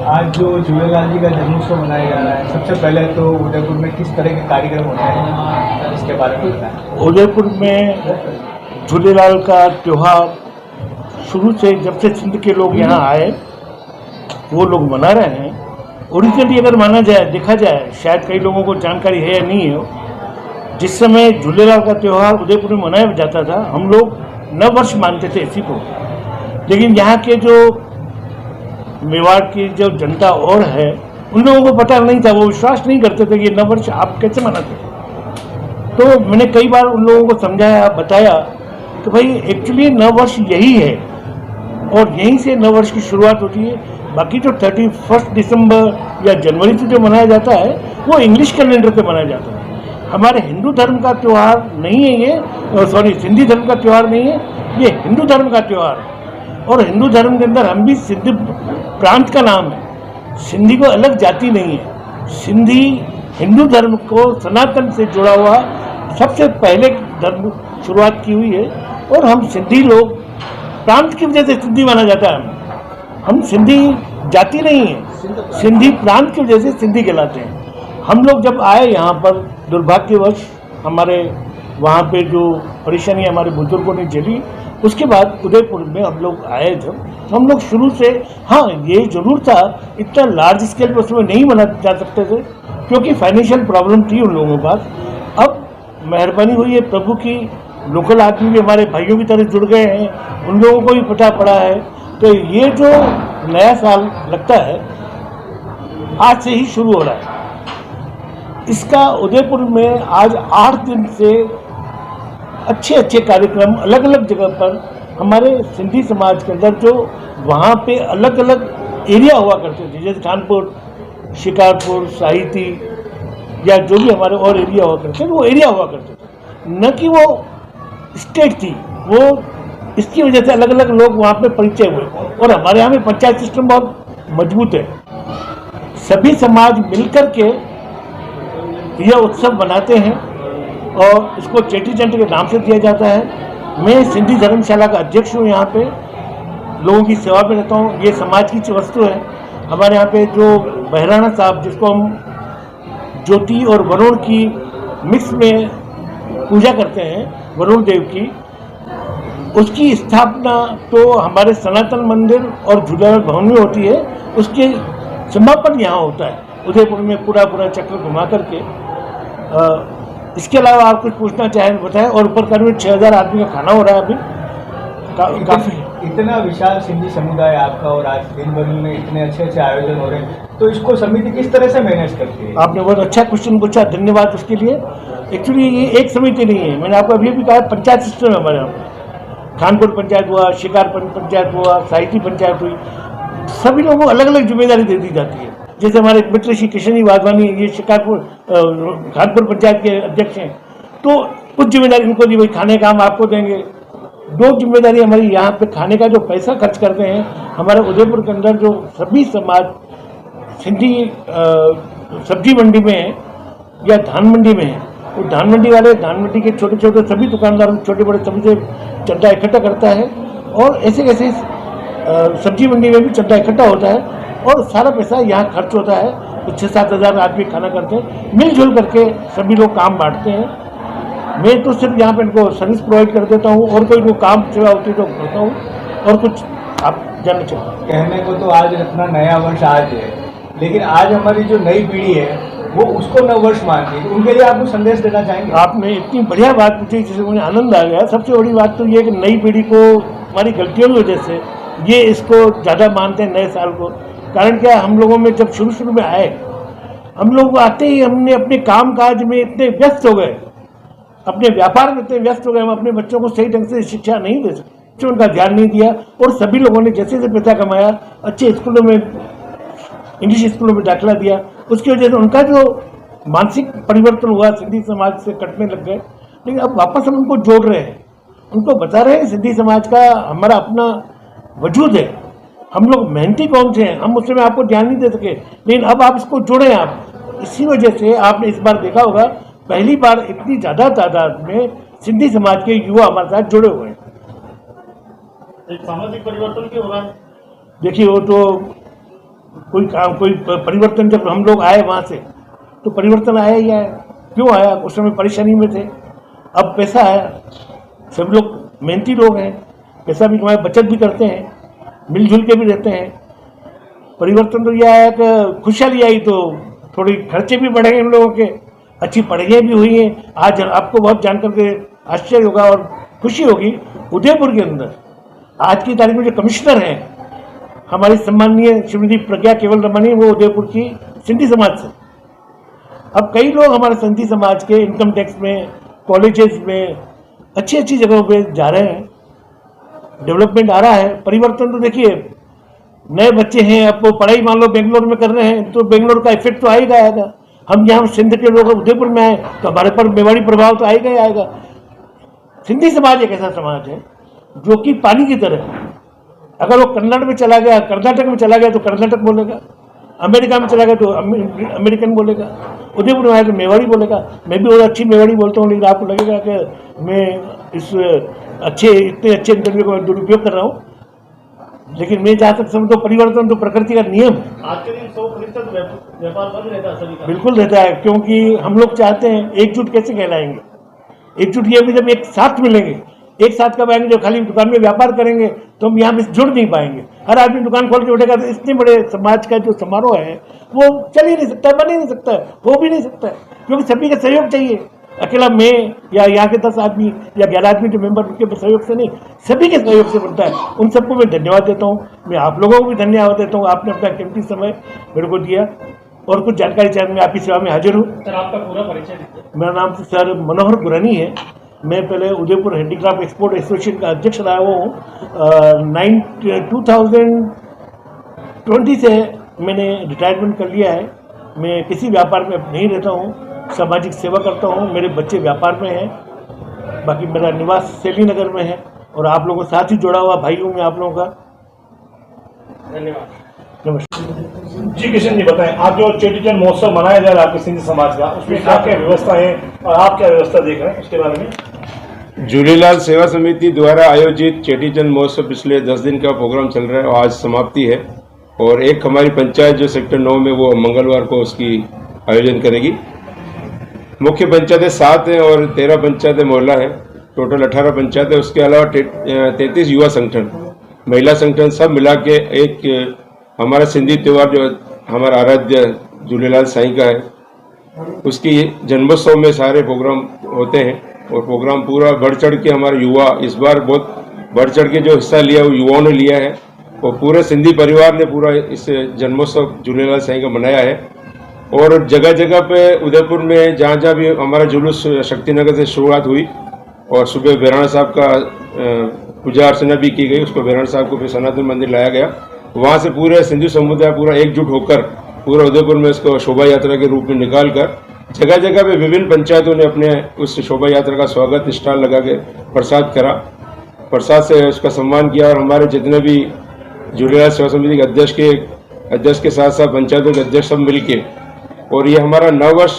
आज जो झूलेलाल जी का जन्मोत्सव मनाया जा रहा है, सबसे पहले तो उदयपुर में किस तरह के कार्यक्रम होते हैं इसके बारे में बताएं। उदयपुर में झूलेलाल का त्यौहार शुरू से जब से सिंध के लोग यहाँ आए वो लोग मना रहे हैं। ओरिजिनली अगर माना जाए, देखा जाए, शायद कई लोगों को जानकारी है या नहीं है, जिस समय झूलेलाल का त्यौहार उदयपुर में मनाया जाता था हम लोग नव वर्ष मानते थे इसी को। लेकिन यहाँ के जो मेवाड़ की जो जनता और है उन लोगों को पता नहीं था, वो विश्वास नहीं करते थे कि नव वर्ष आप कैसे मनाते हैं। तो मैंने कई बार उन लोगों को समझाया, बताया कि भाई एक्चुअली नव वर्ष यही है और यहीं से नव वर्ष की शुरुआत होती है। बाकी जो 31 दिसंबर या जनवरी से जो मनाया जाता है वो इंग्लिश कैलेंडर पे मनाया जाता है। हमारे हिंदू धर्म का त्यौहार नहीं है ये, सॉरी सिंधी धर्म का त्यौहार नहीं है, ये हिंदू धर्म का त्यौहार है। और हिंदू धर्म के अंदर हम भी सिंधी प्रांत का नाम है, सिंधी को अलग जाति नहीं है। सिंधी हिंदू धर्म को सनातन से जुड़ा हुआ सबसे पहले धर्म शुरुआत की हुई है और हम सिंधी लोग प्रांत की वजह से सिंधी माना जाता है। हम सिंधी जाति नहीं है, सिंधी प्रांत की वजह से सिंधी कहलाते हैं। हम लोग जब आए यहाँ पर, दुर्भाग्यवश हमारे वहाँ पे जो परेशानी हमारे बुजुर्गों ने झेली, उसके बाद उदयपुर में हम लोग आए जब, तो हम लोग शुरू से, हाँ ये जरूर था इतना लार्ज स्केल पर उसमें नहीं मना जा सकते थे क्योंकि फाइनेंशियल प्रॉब्लम थी उन लोगों के पास। अब मेहरबानी हुई है प्रभु की, लोकल आदमी भी हमारे भाइयों की तरह जुड़ गए हैं, उन लोगों को भी पता पड़ा है। तो ये जो नया साल लगता है आज से ही शुरू हो रहा है। इसका उदयपुर में आज 8 दिन से अच्छे अच्छे कार्यक्रम अलग अलग जगह पर हमारे सिंधी समाज के अंदर, जो वहाँ पे अलग अलग एरिया हुआ करते थे, जैसे खानपुर, शिकारपुर, साहिती या जो भी हमारे और एरिया हुआ करते थे, वो एरिया हुआ करते थे, न कि वो स्टेट थी। वो इसकी वजह से अलग अलग लोग वहाँ पे परिचय हुए। और हमारे यहाँ में पंचायत सिस्टम बहुत मजबूत है, सभी समाज मिलकर के यह उत्सव मनाते हैं और इसको चेटी चंड के नाम से दिया जाता है। मैं सिंधी धर्मशाला का अध्यक्ष हूँ, यहाँ पे लोगों की सेवा में रहता हूँ। ये समाज की वस्तु है। हमारे यहाँ पे जो बहराना साहब, जिसको हम ज्योति और वरुण की मिक्स में पूजा करते हैं, वरुण देव की, उसकी स्थापना तो हमारे सनातन मंदिर और झूलेलाल भवन में होती है, उसके समापन यहाँ होता है उदयपुर में पूरा चक्र घुमा करके। इसके अलावा आप कुछ पूछना चाहें बताएं। और ऊपर करीब 6000 आदमी का खाना हो रहा है अभी। काफ़ी इतना विशाल सिंधी समुदाय आपका और आज दिन भर में इतने अच्छे अच्छे आयोजन हो रहे हैं, तो इसको समिति किस तरह से मैनेज करती है? आपने बहुत अच्छा क्वेश्चन पूछा, धन्यवाद उसके लिए। एक्चुअली ये एक समिति नहीं है, मैंने आपको अभी भी कहा पंचायत सिस्टम है हमारे यहाँ। खानपुर पंचायत हुआ, शिकारपुर पंचायत हुआ, साहिती पंचायत हुई, सभी लोगों को अलग अलग जिम्मेदारी दे दी जाती है। जैसे हमारे मित्र श्री किशनी वाधवानी, ये शिकारपुर खानपुर पंचायत के अध्यक्ष हैं, तो कुछ जिम्मेदारी इनको दी, भाई खाने का हम आपको देंगे। 2 जिम्मेदारी हमारी यहाँ पे, खाने का जो पैसा खर्च करते हैं हमारे उदयपुर के अंदर जो सभी समाज सिंधी सब्जी मंडी में है या धान मंडी में है, वो धान मंडी वाले, धान मंडी के छोटे छोटे सभी दुकानदार, छोटे बड़े सभी से चंदा इकट्ठा करता है और ऐसे कैसे सब्जी मंडी में भी चंदा इकट्ठा होता है और सारा पैसा यहाँ खर्च होता है। तो 6-7 हज़ार आदमी खाना करते हैं, मिलजुल करके सभी लोग काम बांटते हैं। मैं तो सिर्फ यहाँ पे इनको सर्विस प्रोवाइड कर देता हूँ और कोई काम सेवा होती है तो करता हूँ। और कुछ आप जानना चाहते? कहने को तो आज अपना नया वर्ष आज है, लेकिन आज हमारी जो नई पीढ़ी है वो उसको नव वर्ष मानती है, तो उनके लिए आप कुछ संदेश देना चाहेंगे? आपने इतनी बढ़िया बात पूछी जिससे मुझे आनंद आ गया। सबसे बड़ी बात तो ये कि नई पीढ़ी को हमारी गलतियों की वजह से ये इसको ज़्यादा मानते हैं नए साल को। कारण क्या, हम लोगों में जब शुरू में आए, हम लोग आते ही हमने अपने काम काज में इतने व्यस्त हो गए, अपने व्यापार में इतने व्यस्त हो गए, हम अपने बच्चों को सही ढंग से शिक्षा नहीं दे सकते, उनका ध्यान नहीं दिया। और सभी लोगों ने जैसे जैसे पैसा कमाया, अच्छे स्कूलों में, इंग्लिश स्कूलों में दाखिला दिया, उसकी वजह से उनका जो मानसिक परिवर्तन हुआ, सिंधी समाज से कटने लग गए। लेकिन अब वापस हम उनको जोड़ रहे हैं, उनको बता रहे हैं सिंधी समाज का हमारा अपना वजूद है, हम लोग मेहनती कौन से हैं, हम उस समय आपको ध्यान नहीं दे सके, लेकिन अब आप इसको जोड़ें। आप इसी वजह से आपने इस बार देखा होगा, पहली बार इतनी ज़्यादा तादाद में सिंधी समाज के युवा हमारे साथ जुड़े हुए हैं। सामाजिक परिवर्तन क्यों हो रहा है? देखिए, वो तो कोई परिवर्तन जब हम लोग आए वहाँ से तो परिवर्तन आया ही आया। क्यों आया? उस समय परेशानी में थे, अब पैसा आया, सब लोग मेहनती लोग हैं, पैसा भी कमाए, बचत भी करते हैं, मिलजुल के भी रहते हैं। परिवर्तन तो यह आया कि खुशहाली आई तो थोड़ी खर्चे भी बढ़े इन लोगों के, अच्छी पढ़ाइयाँ भी हुई हैं। आज आपको बहुत जानकर के आश्चर्य होगा और खुशी होगी, उदयपुर के अंदर आज की तारीख में जो कमिश्नर हैं हमारी सम्माननीय श्रीमती प्रज्ञा केवल रमणी, वो उदयपुर की सिंधी समाज से। अब कई लोग हमारे सिंधी समाज के इनकम टैक्स में, कॉलेजेस में, अच्छी अच्छी जगहों पे जा रहे हैं, डेवलपमेंट आ रहा है। परिवर्तन तो देखिए, नए बच्चे हैं, अब वो पढ़ाई मान लो बेंगलोर में कर रहे हैं तो बेंगलोर का इफेक्ट तो आएगा आएगा। हम यहाँ सिंध के लोग उदयपुर में आए तो हमारे पर मेवाड़ी प्रभाव तो आएगा ही आएगा। सिंधी समाज एक ऐसा समाज है जो कि पानी की तरह है। अगर वो कन्नड़ में चला गया, कर्नाटक में चला गया तो कर्नाटक बोलेगा, अमेरिका में चला गया तो अमेरिकन बोलेगा, उदयपुर में आया तो मेवाड़ी बोलेगा। मैं भी बहुत अच्छी मेवाड़ी बोलता हूँ, लेकिन आपको लगेगा कि मैं इस इतने अच्छे इंटरव्यू का दुरुपयोग कर रहा हूँ, लेकिन मैं जहाँ तक समझता हूँ परिवर्तन तो प्रकृति का नियम है। आज के दिन 100% व्यापार बंद रहता है सभी का। बिल्कुल रहता है, क्योंकि हम लोग चाहते हैं एकजुट कैसे कहलाएंगे। एकजुट ये भी जब एक साथ मिलेंगे, एक साथ कब आएंगे, जो खाली दुकान में व्यापार करेंगे तो हम यहाँ पे जुड़ नहीं पाएंगे। हर आदमी दुकान खोल के उठेगा तो इतने बड़े समाज का जो समारोह है वो चल ही नहीं सकता, बन ही नहीं सकता, हो भी नहीं सकता, क्योंकि सभी का सहयोग चाहिए। अकेला मैं या यहाँ के 10 आदमी या 11 आदमी जो मेंबर उनके सहयोग से नहीं, सभी के सहयोग से बनता है। उन सबको मैं धन्यवाद देता हूँ। मैं आप लोगों को भी धन्यवाद देता हूँ, आपने अपना कीमती समय मेरे को दिया और कुछ जानकारी चाहिए, मैं आपकी सेवा में हाजिर हूँ। सर आपका पूरा परिचय दीजिए। मेरा नाम सर मनोहर गुरानी है। मैं पहले उदयपुर हैंडीक्राफ्ट एक्सपोर्ट एसोसिएशन का अध्यक्ष रहा हुआ हूँ। 2020 से मैंने रिटायरमेंट कर लिया है। मैं किसी व्यापार में नहीं रहता हूँ, सामाजिक सेवा करता हूँ। मेरे बच्चे व्यापार में हैं, बाकी मेरा निवास सैली नगर में है और आप लोगों के साथ ही जुड़ा हुआ भाई हूँ मैं आप लोगों का। धन्यवाद। नमस्कार जी किशन जी बताएं, आज जो चेटी चंद महोत्सव मनाया जा रहा है आपके सिंधी समाज का, उसमें क्या क्या व्यवस्था है और आप क्या व्यवस्था देख रहे हैं उसके बारे में? झूलेलाल सेवा समिति द्वारा आयोजित चेटीचंद महोत्सव पिछले 10 दिन का प्रोग्राम चल रहा है और आज समाप्ति है। और एक हमारी पंचायत जो सेक्टर 9 में वो मंगलवार को उसकी आयोजन करेगी। मुख्य पंचायतें 7 हैं और 13 पंचायतें मोहल्ला है, टोटल 18 पंचायत है। उसके अलावा 33 युवा संगठन, महिला संगठन सब मिला के एक हमारा सिंधी त्यौहार जो हमारा आराध्य झूलेलाल साईं का है, उसकी जन्मोत्सव में सारे प्रोग्राम होते हैं। और प्रोग्राम पूरा बढ़ चढ़ के हमारे युवा इस बार बहुत बढ़ चढ़ के जो हिस्सा लिया वो युवाओं ने लिया है और पूरे सिंधी परिवार ने पूरा इस जन्मोत्सव झूलेलाल साईं का मनाया है। और जगह जगह पे उदयपुर में जहाँ जहाँ भी हमारा जुलूस शक्तिनगर से शुरुआत हुई और सुबह बेराना साहब का पूजा अर्चना भी की गई, उसको बेराना साहब को फिर सनातन मंदिर लाया गया। वहाँ से पूरे सिंधु समुदाय पूरा एकजुट होकर पूरा उदयपुर में इसको शोभा यात्रा के रूप में निकाल कर जगह जगह पे विभिन्न पंचायतों ने अपने उस शोभा यात्रा का स्वागत स्टॉल लगा के प्रसाद करा, प्रसाद से उसका सम्मान किया। और हमारे जितने भी झूलेलाल सेवा समिति के अध्यक्ष के साथ साथ पंचायतों के अध्यक्ष सब मिल के, और ये हमारा नववर्ष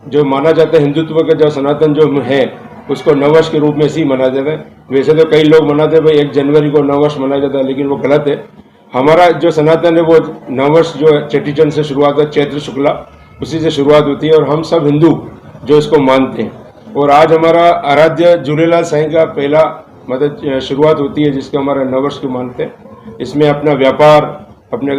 जो माना जाता है हिंदुत्व का जो सनातन जो है उसको नववर्ष के रूप में ऐसे ही मनाया जाता है। वैसे तो कई लोग मनाते हैं भाई 1 जनवरी को नववर्ष मनाया जाता है, लेकिन वो गलत है। हमारा जो सनातन है वो नववर्ष जो चेटीचंद से शुरुआत है, चैत्र शुक्ला उसी से शुरुआत होती है और हम सब हिंदू जो इसको मानते हैं। और आज हमारा आराध्य झूलेलाल साईं का पहला मतलब शुरुआत होती है जिसको हमारा नववर्ष को मानते हैं। इसमें अपना व्यापार अपने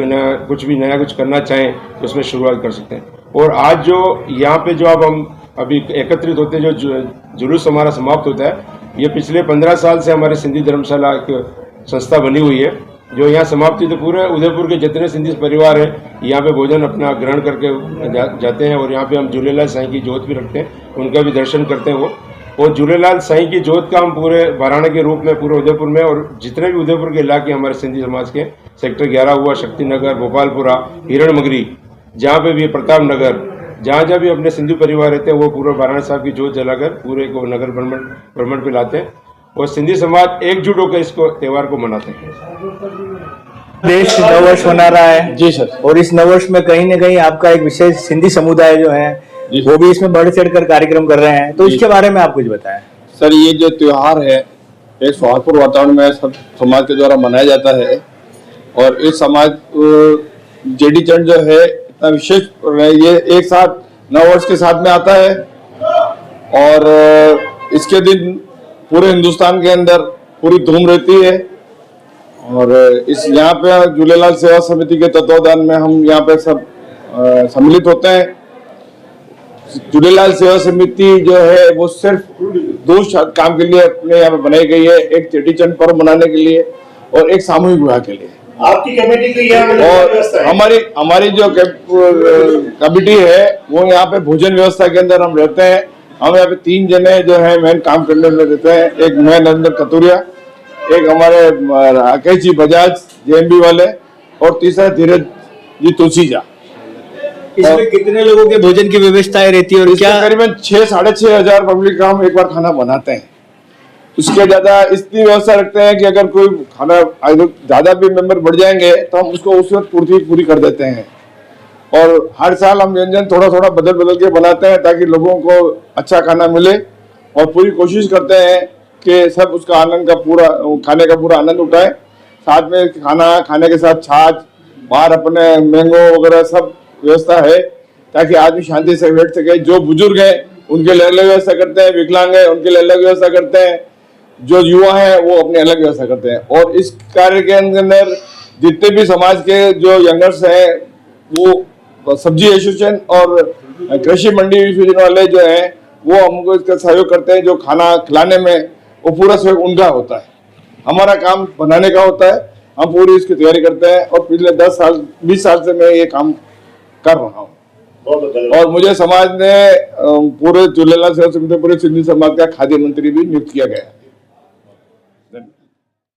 कुछ भी नया कुछ करना चाहें तो उसमें शुरुआत कर सकते हैं। और आज जो यहाँ पे जो अब हम अभी एकत्रित होते हैं, जो जुलूस हमारा समाप्त होता है, ये पिछले 15 साल से हमारी सिंधी धर्मशाला एक संस्था बनी हुई है जो यहाँ समाप्त हुई। तो पूरे उदयपुर के जितने सिंधी परिवार हैं यहाँ पे भोजन अपना ग्रहण करके जाते हैं और यहाँ पे हम झूलेलाल साईं की जोत भी रखते हैं, उनका भी दर्शन करते हैं वो। और झूलेलाल साईं की जोत का हम पूरे बाराणे के रूप में पूरे उदयपुर में और जितने भी उदयपुर के इलाके हमारे सिंधी समाज के सेक्टर 11 हुआ, शक्तिनगर, गोपालपुरा, हिरणमगरी, जहाँ पे भी प्रताप नगर, जहाँ जहाँ भी अपने सिंधु परिवार रहते हैं वो पूरे बाराणे साहब की जोत जलाकर पूरे को नगर भ्रमण पे लाते हैं और सिंधी समाज एकजुट होकर इसको त्यौहार को मनाते हैं। देश नववर्ष मना रहा है जी सर। और इस नववर्ष में कहीं न कहीं आपका एक विशेष सिंधी समुदाय जो है वो भी इसमें बढ़ चढ़ कर कार्यक्रम कर रहे हैं, तो इसके बारे में आप कुछ बताएं। सर ये जो त्योहार है एक सौहार्दपूर्ण वातावरण में सब समाज के द्वारा मनाया जाता है और इस समाज चेटी चंड जो है इतना विशेष ये एक साथ नववर्ष के साथ में आता है और इसके दिन पूरे हिंदुस्तान के अंदर पूरी धूम रहती है। और इस यहाँ पे झूलेलाल सेवा समिति के तत्वाधान में हम यहाँ पे सब सम्मिलित होते हैं। झूलेलाल सेवा समिति जो है वो सिर्फ दो काम के लिए अपने यहाँ पे बनाई गई है, एक चेटीचंड पर्व मनाने के लिए और एक सामूहिक विवाह के लिए। आपकी कमेटी की यहाँ पे और व्यवस्था है? हमारी जो कमेटी है वो यहाँ पे भोजन व्यवस्था के अंदर हम रहते हैं। हम यहाँ पे 3 जने जो है मेन काम करने में रहते हैं। एक मैं नरेंद्र कतुरिया, एक हमारे राकेश जी बजाज जेएमबी वाले और तीसरा धीरज जी तुलसीजा। इसमें कितने लोगों के भोजन की व्यवस्थाएं रहती है और क्या? करीबन 6-6.5 हजार पब्लिक का हम एक बार खाना बनाते हैं। उसके ज्यादा इसलिए व्यवस्था रखते हैं कि अगर कोई खाना ज्यादा भी मेंबर बढ़ जाएंगे तो हम उसको उस वक्त पूरी कर देते हैं। और हर साल हम व्यंजन थोड़ा थोड़ा बदल के बनाते हैं ताकि लोगों को अच्छा खाना मिले और पूरी कोशिश करते हैं कि सब उसका आनंद का खाने का पूरा आनंद उठाए। साथ में खाना खाने के साथ छाछ, बाहर अपने मैंगो वगैरह सब व्यवस्था है ताकि आदमी शांति से बैठ सके। जो बुजुर्ग हैं उनके लिए अलग व्यवस्था करते हैं, विकलांग है उनके लिए अलग व्यवस्था करते हैं, जो युवा हैं वो अपनी अलग व्यवस्था करते हैं। और इस कार्य के अंदर जितने भी समाज के जो यंगर्स हैं वो सब्जी एसोसिएशन और कृषि मंडी एसोसिएशन वाले जो हैं वो हमको इसका सहयोग करते हैं। जो खाना खिलाने में वो पूरा सहयोग उनका होता है, हमारा काम बनाने का होता है। हम पूरी इसकी तैयारी करते हैं और पिछले 20 साल से मैं ये काम कर रहा हूँ। और मुझे समाज ने पूरे झूलेलाल सेवा समिति पूरे सिंधी समाज का खाद्य मंत्री भी नियुक्त किया गया है।